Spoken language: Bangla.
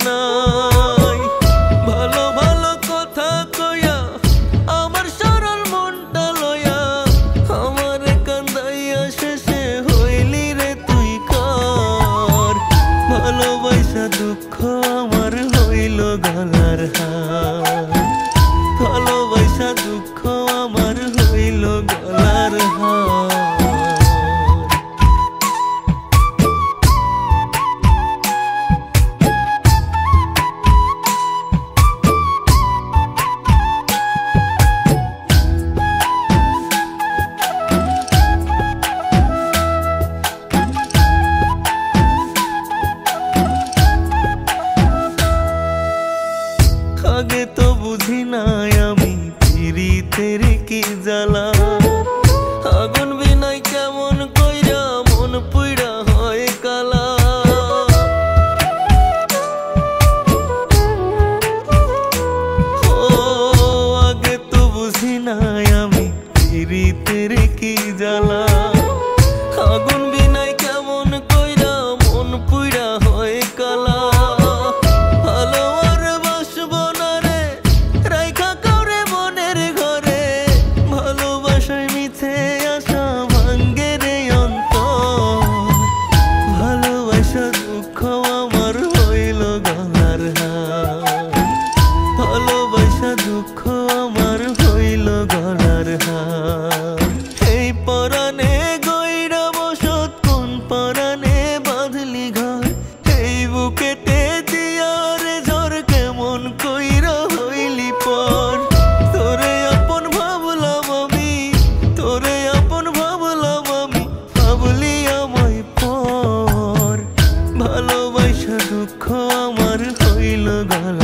নাই। ভালো ভালো কথা কইয়া আমার সরল মনটা লইয়া আমারে কান্দাইয়া শেষে হইলি রে তুই কার। ভালোবাসা দুঃখ আমার হইল গলার হার। ভালোবাসা দুঃখ আমার হইল গলার হার। আগে তো বুঝি নাই আমি পিরিতের কি জ্বালা। আগুন বিনাই কেমন কইরা মন পুইড়া হয় কালা। ও আগে তো বুঝি নাই আমি পিরিতের কি জ্বালা। আগুন বিনাই কেমন কইরা মন পুইড়া হয় কালা। দুঃখ আমার হইল গলার হার। ভালোবাসা দুঃখ আমার হইল গলার হার। এই পরাণে গইরা বসত কোন পরাণে বাঁধলি ঘর। এই বুকেতে দিয়ারে ঝড় কেমন কইরা হইলি পর। তোরে আপন ভাবলাম আমি, তোরে আপন ভাবলাম আমি, ভাবলি আমায় পর। ভালোবাসা দুঃখ আমার হইল গলা।